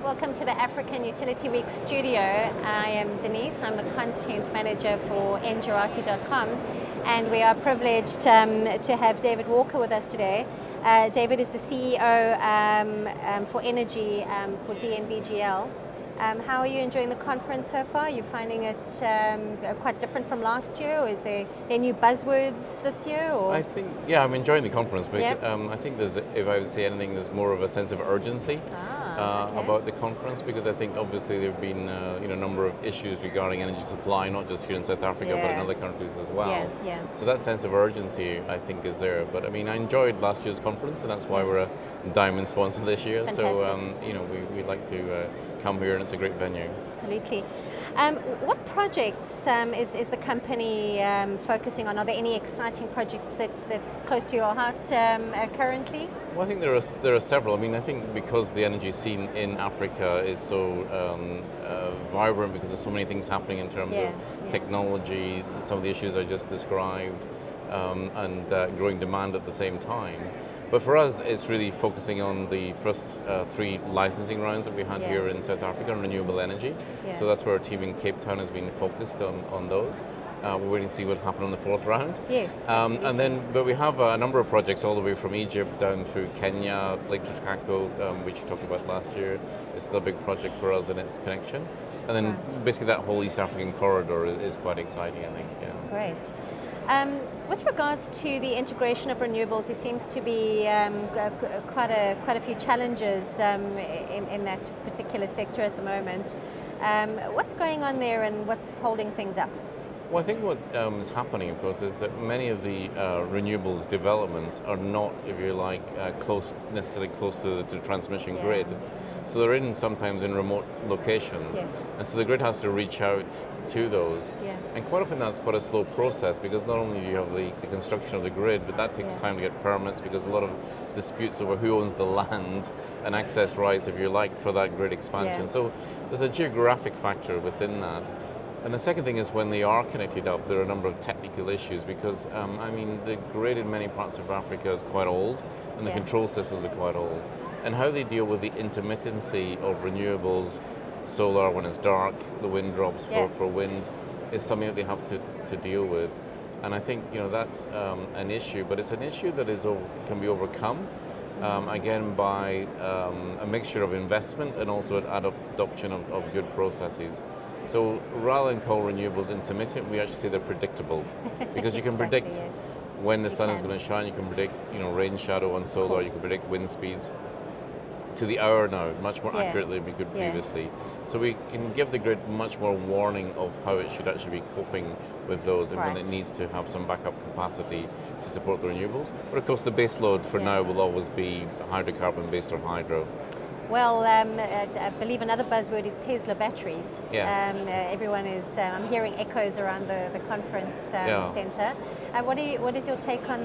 Welcome to the African Utility Week studio. I am Denise, I'm the content manager for Engerati.com, and we are privileged to have David Walker with us today. David is the CEO for energy for DNV. How are you enjoying the conference so far? Are you finding it quite different from last year, or is there new buzzwords this year? Or? I think, yeah, I'm enjoying the conference, but I think there's, if I would say anything, there's more of a sense of urgency about the conference, because I think obviously there have been a number of issues regarding energy supply, not just here in South Africa, but in other countries as well. So that sense of urgency, I think, is there. But I mean, I enjoyed last year's conference, and that's why we're a diamond sponsor this year. Fantastic. So we like to come here, and it's a great venue. Absolutely. What projects is the company focusing on? Are there any exciting projects that's close to your heart currently? Well, I think there are several. I mean, I think because the energy scene in Africa is so vibrant, because there's so many things happening in terms of technology, some of the issues I just described, and growing demand at the same time. But for us, it's really focusing on the first 3 licensing rounds that we had here in South Africa on renewable energy. So that's where our team in Cape Town has been focused on those. We're waiting to see what happened on the 4th round. Yes, but we have a number of projects all the way from Egypt down through Kenya, Lake Tashkako, which we talked about last year. It's still a big project for us in its connection. And then basically that whole East African corridor is quite exciting, I think. Yeah. Great. With regards to the integration of renewables, there seems to be quite a few challenges in that particular sector at the moment. What's going on there, and what's holding things up? Well, I think what is happening, of course, is that many of the renewables developments are not, if you like, necessarily close to the transmission grid. So they're sometimes in remote locations. And so the grid has to reach out to those. And quite often that's quite a slow process, because not only do you have the construction of the grid, but that takes time to get permits, because a lot of disputes over who owns the land and access rights, if you like, for that grid expansion. So there's a geographic factor within that. And the second thing is, when they are connected up, there are a number of technical issues, because, I mean, the grid in many parts of Africa is quite old, and the control systems are quite old. And how they deal with the intermittency of renewables, solar when it's dark, the wind drops for wind, is something that they have to deal with. And I think, that's an issue, but it's an issue that can be overcome, again, by a mixture of investment and also adoption of good processes. So rather than call renewables intermittent, we actually say they're predictable, because you can predict when the sun is going to shine. You can predict, rain shadow on solar. You can predict wind speeds to the hour now, much more accurately than we could previously. So we can give the grid much more warning of how it should actually be coping with those, and when it needs to have some backup capacity to support the renewables. But of course, the base load for now will always be hydrocarbon-based or hydro. Well, I believe another buzzword is Tesla batteries. Everyone is, I'm hearing echoes around the conference center. What is your take on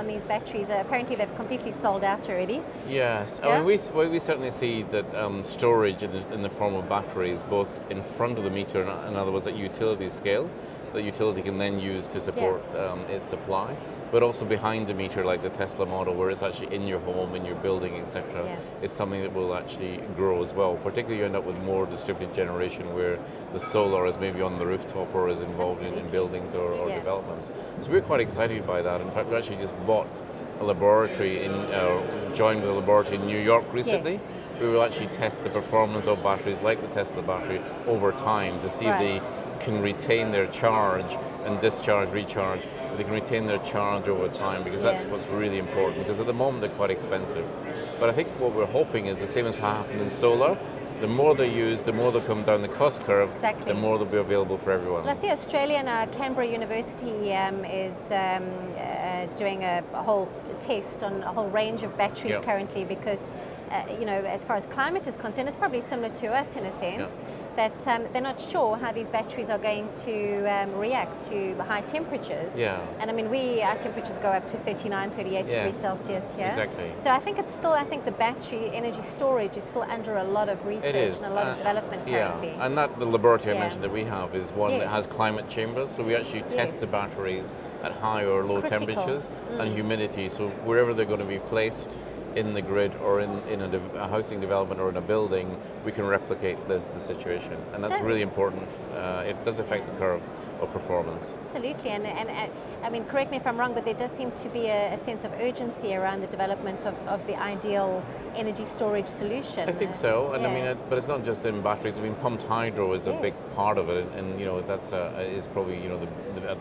these batteries? Apparently they've completely sold out already. Yes, I mean, we certainly see that storage in the form of batteries, both in front of the meter, in other words, at utility scale, that utility can then use to support its supply, but also behind the meter, like the Tesla model, where it's actually in your home, in your building, etc., is something that will actually grow as well. Particularly, you end up with more distributed generation, where the solar is maybe on the rooftop or is involved in buildings or developments. So we're quite excited by that. In fact, we actually just bought a laboratory joined with a laboratory in New York recently. We will actually test the performance of batteries like the Tesla battery over time to see if they can retain their charge and discharge, recharge. They can retain their charge over time, because that's what's really important, because at the moment they're quite expensive. But I think what we're hoping is the same as happened in solar. The more they're used, the more they'll come down the cost curve, the more they'll be available for everyone. Well, I see Australia now, Canberra University is doing a whole test on a whole range of batteries currently, because as far as climate is concerned, it's probably similar to us in a sense, that they're not sure how these batteries are going to react to high temperatures. And I mean, our temperatures go up to 39, 38 degrees Celsius here. Exactly. So I think the battery energy storage is still under a lot of research and a lot of development currently. And the laboratory I mentioned that we have is one that has climate chambers, so we actually test the batteries at high or low temperatures and humidity, so wherever they're going to be placed in the grid or in a housing development or in a building, we can replicate the situation. And that's really important. It does affect the curve of performance. Absolutely, and I mean, correct me if I'm wrong, but there does seem to be a sense of urgency around the development of the ideal energy storage solution. I think so, and I mean, but it's not just in batteries. I mean, pumped hydro is a big part of it, and you know that's is probably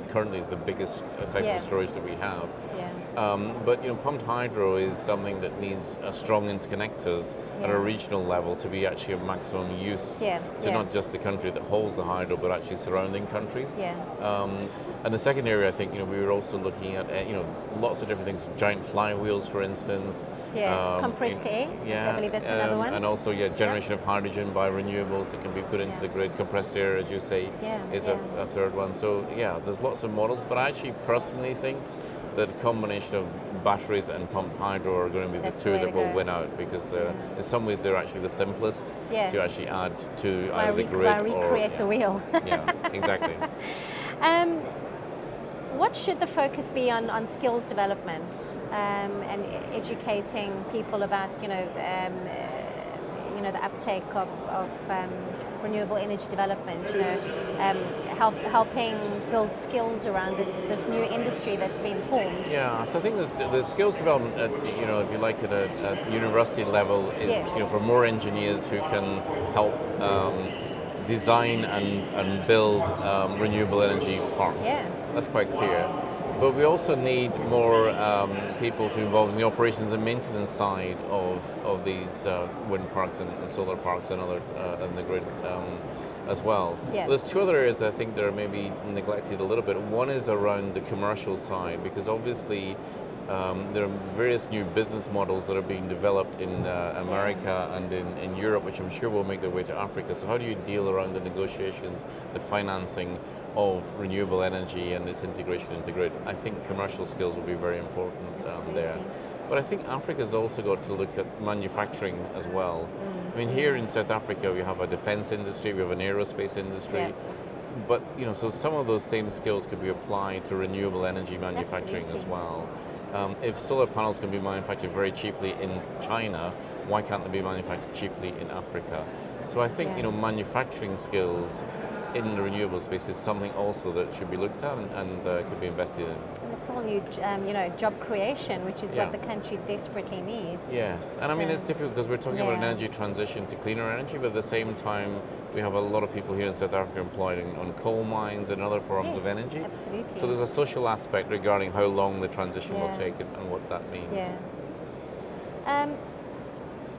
currently is the biggest type of storage that we have. But you know, pumped hydro is something that needs strong interconnectors at a regional level to be actually of maximum use to not just the country that holds the hydro, but actually surrounding countries. And the second area, I think, you know, we were also looking at lots of different things, giant flywheels, for instance. Compressed air. I believe that's another one. And also, generation of hydrogen by renewables that can be put into the grid. Compressed air, as you say, is a third one. So there's lots of models, but I actually personally think that the combination of batteries and pumped hydro are going to be the two that will win out, because in some ways they're actually the simplest to actually add to either the grid or recreate the wheel. Exactly. What should the focus be on skills development and educating people about the uptake of renewable energy development, helping build skills around this new industry that's been formed? So I think the skills development at, if you like, at a university level is for more engineers who can help design and build renewable energy parks. That's quite clear. But we also need more people to involve in the operations and maintenance side of these wind parks and solar parks and other in the grid as well. There's two other areas that I think that are maybe neglected a little bit. One is around the commercial side, because obviously there are various new business models that are being developed in America and in Europe, which I'm sure will make their way to Africa. So how do you deal around the negotiations, the financing of renewable energy and its integration into the grid? I think commercial skills will be very important there. But I think Africa's also got to look at manufacturing as well. I mean, here in South Africa, we have a defense industry, we have an aerospace industry. But so some of those same skills could be applied to renewable energy manufacturing as well. If solar panels can be manufactured very cheaply in China, why can't they be manufactured cheaply in Africa? So I think manufacturing skills in the renewable space is something also that should be looked at and could be invested in. And it's all new, job creation, which is what the country desperately needs. Yes, and I mean it's difficult because we're talking about an energy transition to cleaner energy, but at the same time we have a lot of people here in South Africa employed on coal mines and other forms of energy. Absolutely. So there's a social aspect regarding how long the transition will take and what that means.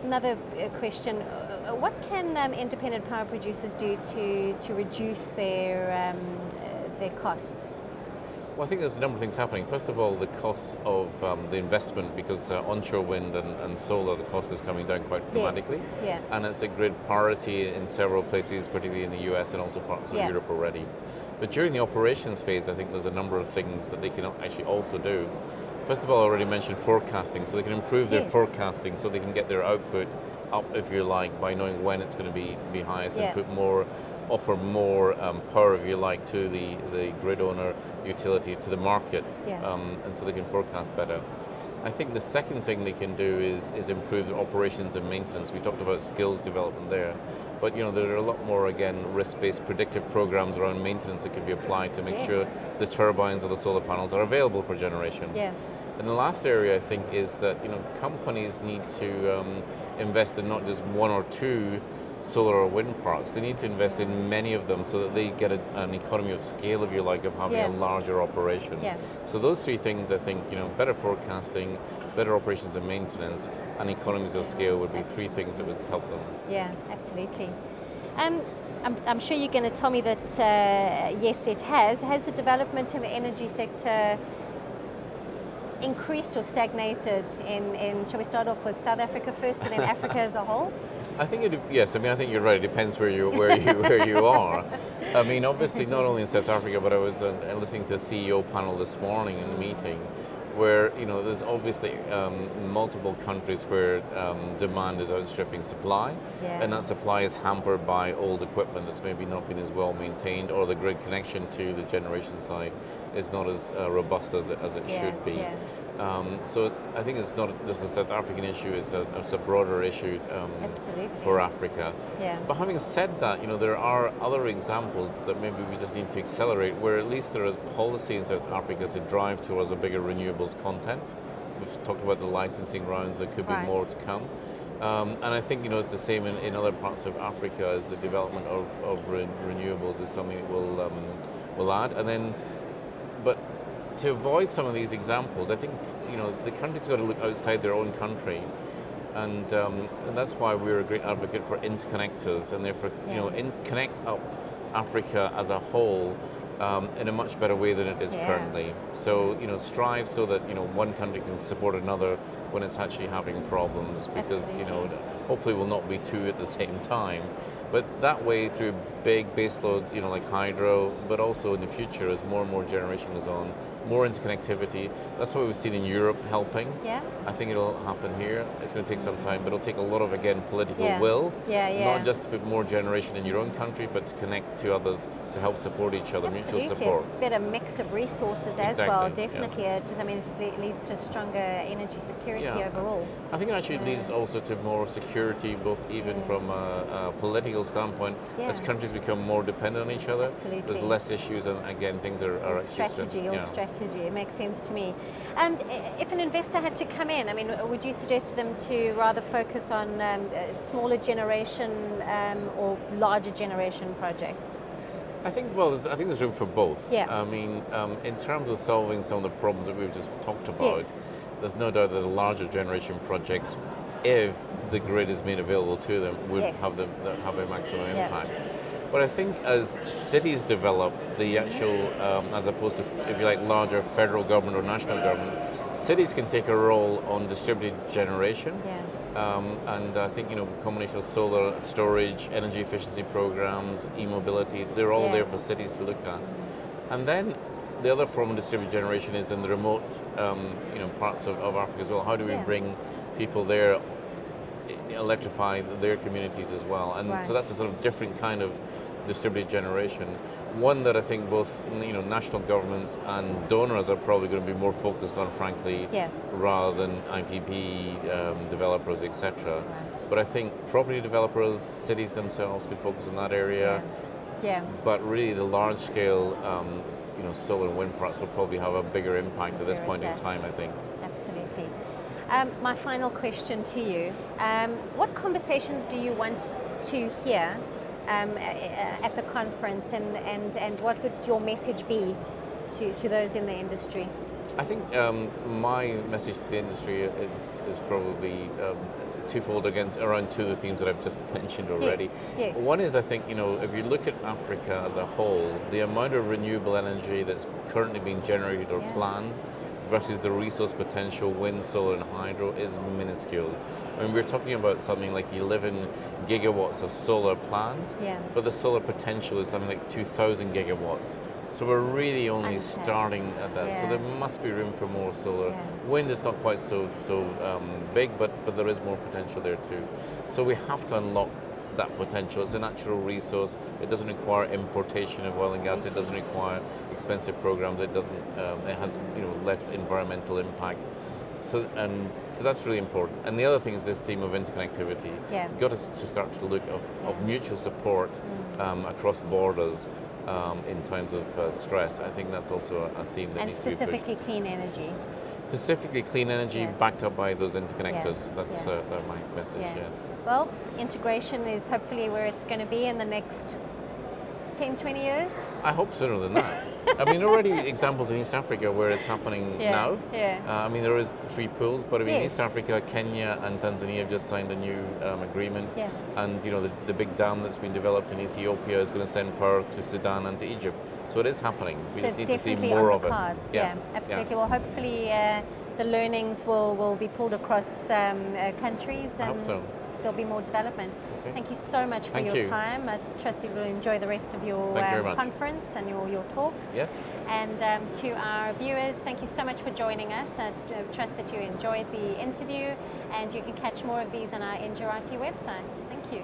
Another question, what can independent power producers do to reduce their costs? Well, I think there's a number of things happening. First of all, the costs of the investment, because onshore wind and solar, the cost is coming down quite dramatically. And it's a grid priority in several places, particularly in the US and also parts of Europe already. But during the operations phase, I think there's a number of things that they can actually also do. First of all, I already mentioned forecasting, so they can improve their forecasting so they can get their output up, if you like, by knowing when it's going to be highest and offer more power, if you like, to the grid owner, utility, to the market, and so they can forecast better. I think the second thing they can do is improve their operations and maintenance. We talked about skills development there. But there are a lot more, again, risk-based predictive programs around maintenance that can be applied to make sure the turbines or the solar panels are available for generation. And the last area, I think, is that companies need to invest in not just one or two solar or wind parks. They need to invest in many of them so that they get an economy of scale, if you like, of having a larger operation. So those three things, I think, better forecasting, better operations and maintenance, and economies of scale would be three things that would help them. Yeah, absolutely. I'm sure you're going to tell me that yes, it has. Has the development in the energy sector increased or stagnated in shall we start off with South Africa first and then Africa as a whole? I think yes. I mean, I think you're right. It depends where you are. I mean, obviously, not only in South Africa, but I was listening to the CEO panel this morning in the meeting, where there's obviously multiple countries where demand is outstripping supply, and that supply is hampered by old equipment that's maybe not been as well maintained, or the grid connection to the generation side is not as robust as it should be. So I think it's not just a South African issue; it's a broader issue Absolutely. for Africa. Yeah. But having said that, there are other examples that maybe we just need to accelerate, where at least there is policy in South Africa to drive towards a bigger renewables content. We've talked about the licensing rounds; there could be more to come. And I think it's the same in other parts of Africa, as the development of renewables is something that will add. And then, but to avoid some of these examples, I think the country's got to look outside their own country, and that's why we're a great advocate for interconnectors, and therefore connect up Africa as a whole in a much better way than it is currently. So strive so that one country can support another when it's actually having problems, because hopefully will not be two at the same time. But that way, through big baseloads, like hydro, but also in the future, as more and more generation goes on, more interconnectivity. That's what we've seen in Europe helping. Yeah. I think it'll happen here. It's going to take some time, but it'll take a lot of, again, political will. Not just to put more generation in your own country, but to connect to others to help support each other, mutual support. Better mix of resources as well, definitely. It just leads to stronger energy security overall. I think it actually leads also to more security, both even from a political standpoint, as countries become more dependent on each other. Absolutely. There's less issues, and again, things are all strategy. It makes sense to me. And if an investor had to come in, would you suggest to them to rather focus on smaller generation or larger generation projects? I think there's room for both. Yeah. In terms of solving some of the problems that we've just talked about, there's no doubt that the larger generation projects, if the grid is made available to them, would have a maximum impact. But I think as cities develop, the actual, as opposed to, if you like, larger federal government or national government, cities can take a role on distributed generation. And I think, combination of solar storage, energy efficiency programs, e-mobility, they're all there for cities to look at. And then the other form of distributed generation is in the remote, parts of Africa as well. How do we bring people there, electrify their communities as well? And so that's a sort of different kind of distributed generation. One that I think both national governments and donors are probably going to be more focused on, frankly, rather than IPP developers, etc. But I think property developers, cities themselves could focus on that area. But really, the large-scale, solar and wind parks will probably have a bigger impact at this point in time, I think. Absolutely. My final question to you: what conversations do you want to hear at the conference, and what would your message be to those in the industry? I think my message to the industry is probably twofold around two of the themes that I've just mentioned already. Yes. One is, I think, if you look at Africa as a whole, the amount of renewable energy that's currently being generated or planned versus the resource potential, wind, solar, and hydro, is minuscule. We're talking about something like 11 gigawatts of solar planned, but the solar potential is something like 2,000 gigawatts. So we're really only starting at that. So there must be room for more solar. Wind is not quite so big, but there is more potential there too. So we have to unlock that potential. It's a natural resource. It doesn't require importation of oil and gas. It doesn't require expensive programs. It doesn't. It has less environmental impact. So that's really important. And the other thing is this theme of interconnectivity. You've got to start to look of mutual support across borders in times of stress. I think that's also a theme that needs to be pushed. And specifically clean energy. Specifically clean energy backed up by those interconnectors. That's my message, yes. Well, integration is hopefully where it's going to be in the next 10, 20 years? I hope sooner than that. Already examples in East Africa where it's happening now. There is 3 pools, but in East Africa, Kenya and Tanzania have just signed a new agreement. And the big dam that's been developed in Ethiopia is going to send power to Sudan and to Egypt. So it is happening. We just need to see more of it. Cards. Absolutely. Well, hopefully the learnings will be pulled across countries, and I hope so. There'll be more development. Thank you so much for your time. I trust you will enjoy the rest of your conference and your talks. Yes. And to our viewers, thank you so much for joining us. I trust that you enjoyed the interview, and you can catch more of these on our Engerati website. Thank you.